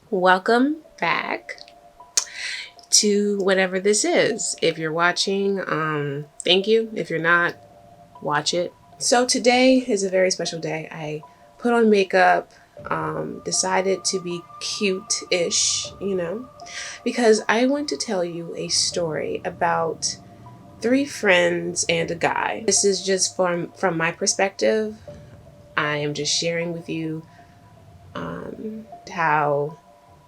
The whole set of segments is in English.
Welcome back to whatever this is. If you're watching, thank you. If you're not, watch it. So today is a very special day. I put on makeup, decided to be cute-ish, because I want to tell you a story about three friends and a guy. This is just from my perspective. I am just sharing with you how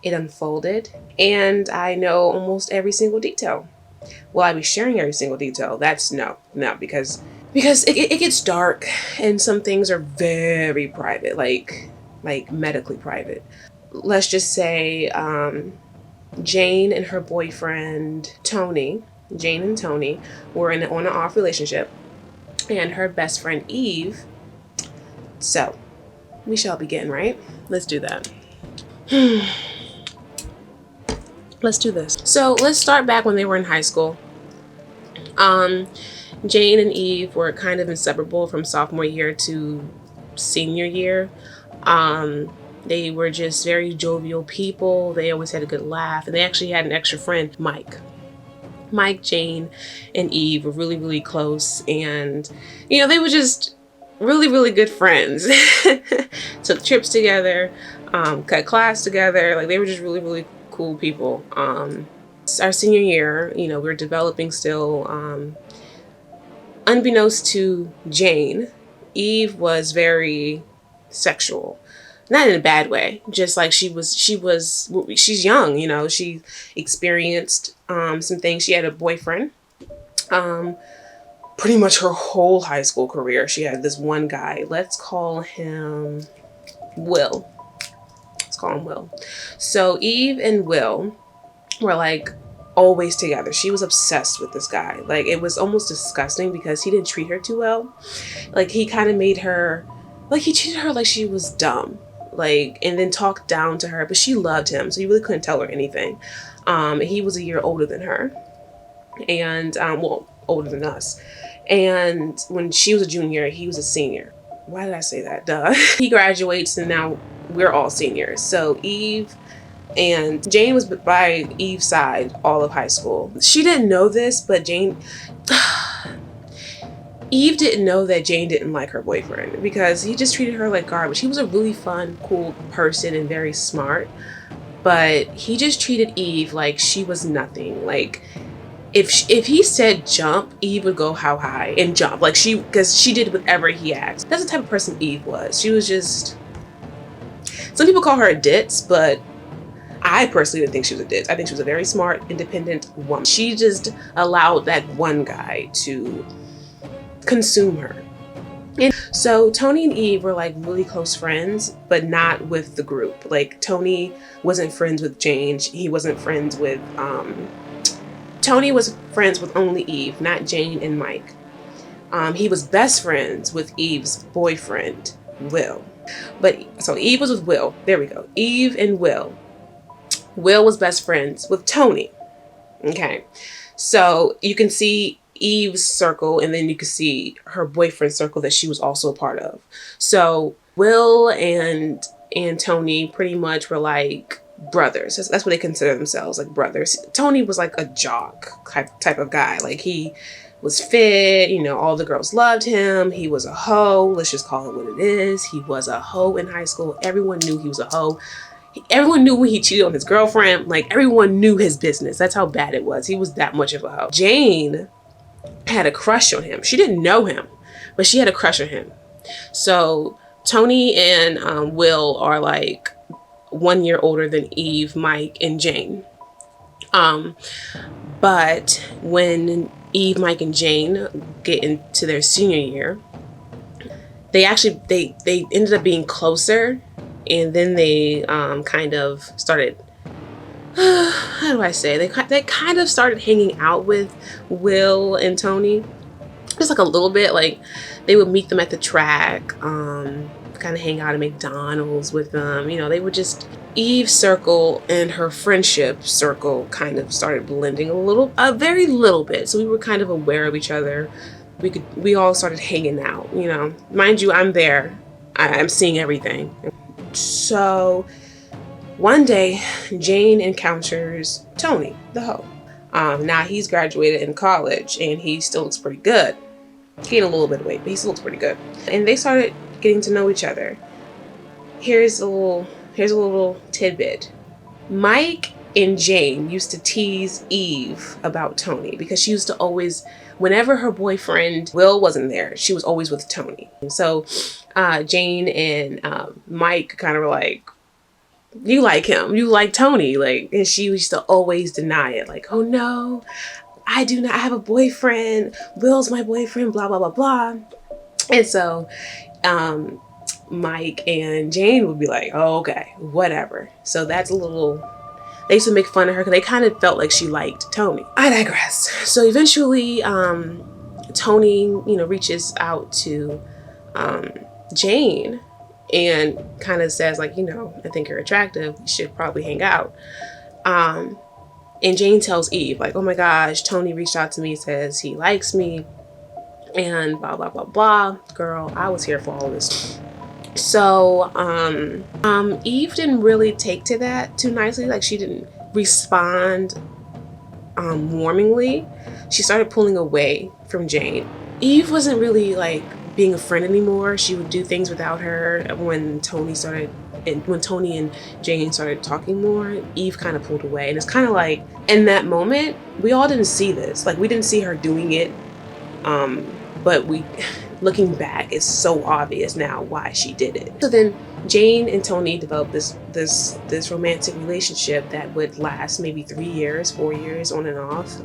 it unfolded, and I know almost every single detail. Will I be sharing every single detail? That's no, because it gets dark, and some things are very private, like medically private. Let's just say Jane and her boyfriend Tony. Jane and Tony were in an on and off relationship, and her best friend Eve. So we shall begin, right? Let's do that. Let's do this. So let's start back when they were in high school. Jane and Eve were kind of inseparable from sophomore year to senior year. They were just very jovial people. They always had a good laugh, and they actually had an extra friend, Mike. Jane, and Eve were really, really close, and they were just really, really good friends. Took trips together, cut class together. Like, they were just really, really cool people. Our senior year, we were developing still. Unbeknownst to Jane, Eve was very sexual. Not in a bad way, just like she's young, she experienced some things. She had a boyfriend pretty much her whole high school career. She had this one guy. Let's call him Will. So Eve and Will were like always together. She was obsessed with this guy. Like, it was almost disgusting because he didn't treat her too well. Like, he kind of made her, like, he treated her like she was dumb. Like, and then talked down to her, but she loved him, so you really couldn't tell her anything. He was a year older than her, and older than us. And when she was a junior, he was a senior. Why did I say that? Duh. He graduates, and now we're all seniors. So Eve and Jane was by Eve's side all of high school. She didn't know this, but Eve didn't know that Jane didn't like her boyfriend because he just treated her like garbage. He was a really fun, cool person and very smart, but he just treated Eve like she was nothing. Like, if he said jump, Eve would go how high and jump. Like, because she did whatever he asked. That's the type of person Eve was. She was just, some people call her a ditz, but I personally didn't think she was a ditz. I think she was a very smart, independent woman. She just allowed that one guy to consume her. And so Tony and Eve were like really close friends, but not with the group. Like, Tony wasn't friends with Jane. He wasn't friends with, Tony was friends with only Eve, not Jane and Mike. He was best friends with Eve's boyfriend, Will. So Eve was with Will. There we go. Eve and Will. Will was best friends with Tony. Okay. So you can see Eve's circle, and then you can see her boyfriend's circle that she was also a part of. So Will and Tony pretty much were like brothers. That's what they consider themselves, like brothers. Tony was like a jock type of guy. Like, he was fit, all the girls loved him. He was a hoe. Let's just call it what it is. He was a hoe in high school. Everyone knew he was a hoe. Everyone knew when he cheated on his girlfriend. Like, everyone knew his business. That's how bad it was. He was that much of a hoe. Jane had a crush on him. She didn't know him, but she had a crush on him. So Tony and Will are like 1 year older than Eve, Mike, and Jane. But when Eve, Mike, and Jane get into their senior year, they ended up being closer, and then they kind of started, how do I say, they kind of started hanging out with Will and Tony, just like a little bit. Like, they would meet them at the track, kind of hang out at McDonald's with them. They would just, Eve's circle and her friendship circle kind of started blending a very little bit. So we were kind of aware of each other. We all started hanging out, Mind you, I'm there. I'm seeing everything. So One day, Jane encounters Tony, the hoe. Now he's graduated in college and he still looks pretty good. He gained a little bit of weight, but he still looks pretty good. And they started getting to know each other. Here's a little tidbit. Mike and Jane used to tease Eve about Tony because she used to always, whenever her boyfriend Will wasn't there, she was always with Tony. So Jane and Mike kind of were like, you like him, you like Tony, like, and she used to always deny it, like, oh no, I do not have a boyfriend, Will's my boyfriend, blah blah blah blah. And so Mike and Jane would be like, oh, okay, whatever. So that's a little, they used to make fun of her because they kind of felt like she liked Tony. I digress. So eventually Tony, reaches out to Jane and kind of says, like, I think you're attractive, we should probably hang out. And Jane tells Eve, like, oh my gosh, Tony reached out to me, says he likes me, and blah blah blah blah. Girl, I was here for all this. So Eve didn't really take to that too nicely. Like, she didn't respond warmingly. She started pulling away from Jane. Eve wasn't really like being a friend anymore. She would do things without her. When Tony and Jane started talking more, Eve kind of pulled away. And it's kind of like, in that moment, we all didn't see this. Like, we didn't see her doing it. But looking back, it's so obvious now why she did it. So then Jane and Tony developed this romantic relationship that would last maybe 3 years, 4 years, on and off.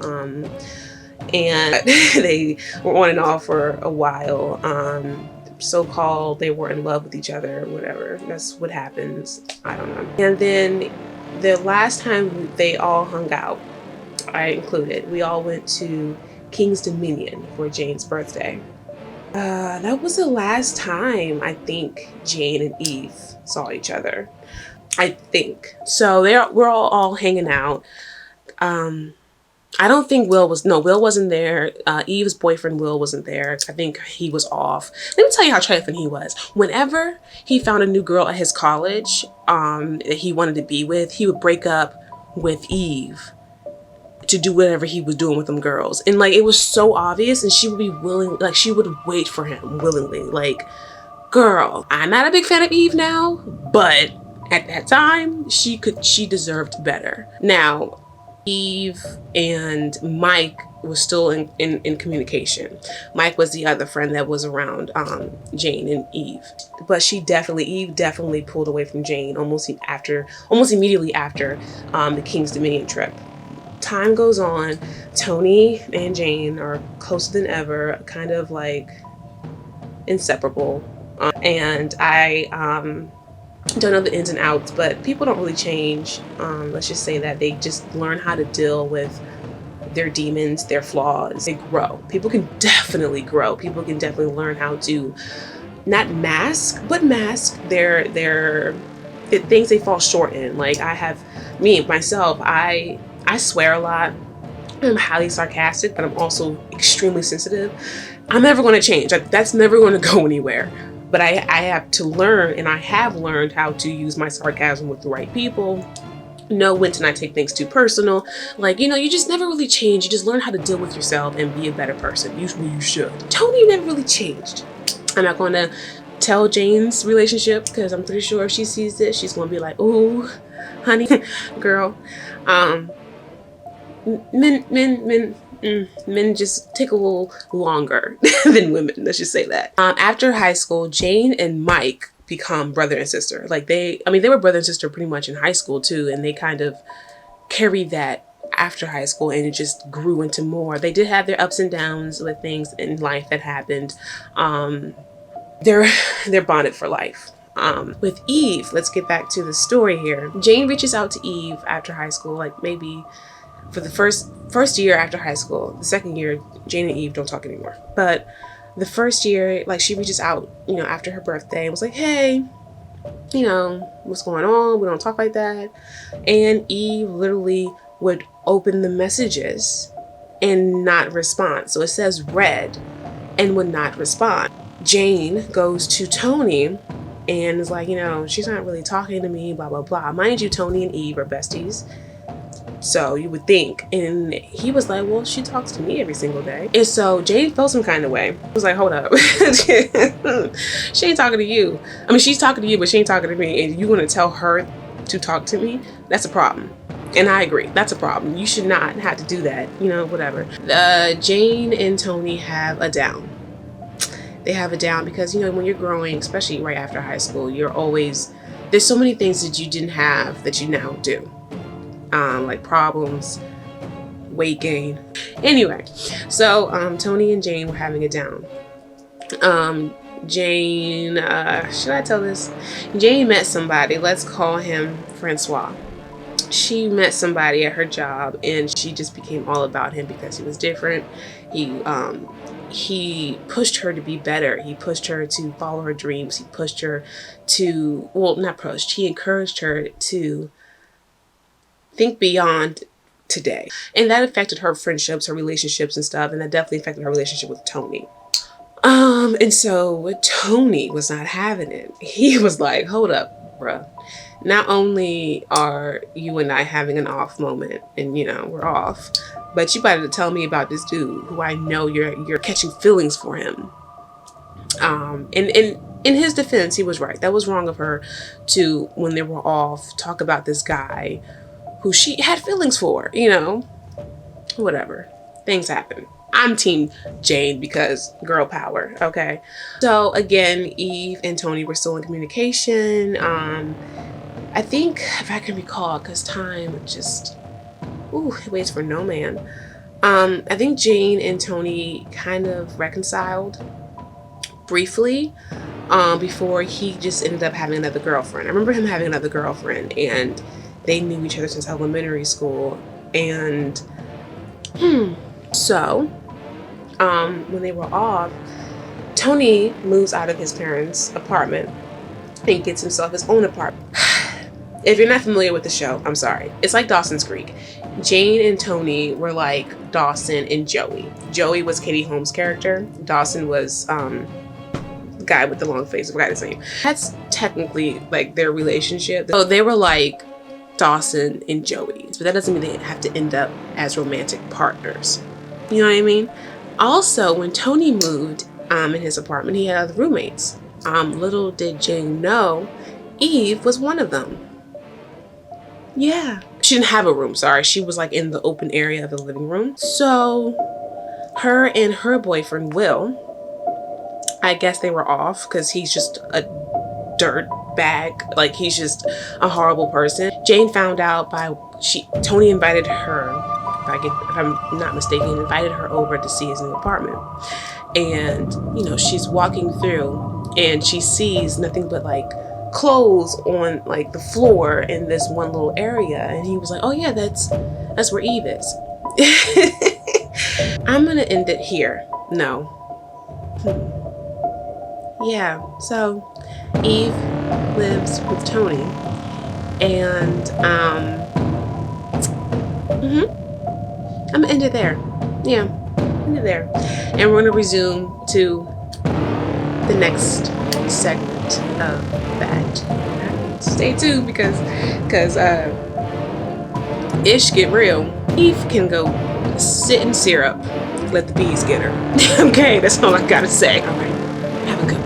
And they were on and off for a while. So-called they were in love with each other, whatever. That's what happens. I don't know. And then the last time they all hung out, I included, we all went to King's Dominion for Jane's birthday. That was the last time I think Jane and Eve saw each other. I think. So we're all hanging out. I don't think Will wasn't there. Eve's boyfriend Will wasn't there. I think he was off. Let me tell you how triumphant he was. Whenever he found a new girl at his college that he wanted to be with, he would break up with Eve to do whatever he was doing with them girls. And like, it was so obvious, and she would be willing, like, she would wait for him willingly. Like, girl, I'm not a big fan of Eve now, but at that time, she deserved better. Now, Eve and Mike was still in communication. Mike was the other friend that was around Jane and Eve. But Eve definitely pulled away from Jane almost immediately after the King's Dominion trip. Time goes on, Tony and Jane are closer than ever, kind of like inseparable. And I don't know the ins and outs, but people don't really change. Let's just say that they just learn how to deal with their demons, their flaws. They grow. People can definitely grow. People can definitely learn how to not mask, but mask their things they fall short in. Like, myself, I swear a lot. I'm highly sarcastic, but I'm also extremely sensitive. I'm never going to change. That's never going to go anywhere. But I have to learn, and I have learned how to use my sarcasm with the right people. Know when to not take things too personal. Like, you just never really change. You just learn how to deal with yourself and be a better person. Usually you should. Tony never really changed. I'm not going to tell Jane's relationship because I'm pretty sure if she sees this, she's going to be like, ooh, honey, girl. Men just take a little longer than women. Let's just say that. After high school, Jane and Mike become brother and sister. Like, they were brother and sister pretty much in high school too, and they kind of carried that after high school, and it just grew into more. They did have their ups and downs with things in life that happened. They're bonded for life. With Eve, let's get back to the story here. Jane reaches out to Eve after high school, like maybe for the first year after high school. The second year, Jane and Eve don't talk anymore. But the first year, like, she reaches out, after her birthday and was like, hey, what's going on? We don't talk like that. And Eve literally would open the messages and not respond. So it says read and would not respond. Jane goes to Tony and it's like, you know, she's not really talking to me, blah, blah, blah. Mind you, Tony and Eve are besties. So you would think. And he was like, well, she talks to me every single day. And so Jane felt some kind of way. I was like, hold up. She ain't talking to you. I mean, she's talking to you, but she ain't talking to me. And you want to tell her to talk to me? That's a problem. And I agree. That's a problem. You should not have to do that. You know, whatever. Jane and Tony have a down. They have a down because, you know, when you're growing, especially right after high school, you're always, there's so many things that you didn't have that you now do. Like problems, weight gain. Anyway, so Tony and Jane were having a down. Jane, should I tell this? Jane met somebody, let's call him Francois. She met somebody at her job and she just became all about him because he was different. He pushed her to be better. He pushed her to follow her dreams. He pushed her to, well, not pushed, he encouraged her to think beyond today. And that affected her friendships, her relationships and stuff. And that definitely affected her relationship with Tony. And so Tony was not having it. He was like, hold up, bruh. Not only are you and I having an off moment and, you know, we're off, but you better tell me about this dude who I know you're catching feelings for him. And in his defense, he was right. That was wrong of her to, when they were off, talk about this guy who she had feelings for, you know, whatever. Things happen. I'm team Jane because girl power, okay? So again, Eve and Tony were still in communication. I think, if I can recall, because time just, it waits for no man. I think Jane and Tony kind of reconciled briefly before he just ended up having another girlfriend. I remember him having another girlfriend and they knew each other since elementary school. And so when they were off, Tony moves out of his parents' apartment and gets himself his own apartment. If you're not familiar with the show, I'm sorry. It's like Dawson's Creek. Jane and Tony were like Dawson and Joey. Joey was Katie Holmes' character. Dawson was the guy with the long face. I forgot his name. That's technically like their relationship. So they were like Dawson and Joey. But that doesn't mean they have to end up as romantic partners. You know what I mean? Also, when Tony moved in his apartment, he had other roommates. Little did Jane know, Eve was one of them. Yeah. She didn't have a room, sorry. She was like in the open area of the living room. So her and her boyfriend, Will, I guess they were off because he's just a dirt bag. Like, he's just a horrible person. Jane found out Tony invited her, if I'm not mistaken, invited her over to see his new apartment. And, you know, she's walking through and she sees nothing but like clothes on like the floor in this one little area. And he was like, oh yeah, that's where Eve is. I'm gonna end it here. No. Yeah, so Eve lives with Tony and I'm gonna end it there. Yeah, end it there. And we're gonna resume to the next segment of that. Stay tuned because ish get real. Eve can go sit in syrup. Let the bees get her. Okay, that's all I gotta say. All right, have a good one.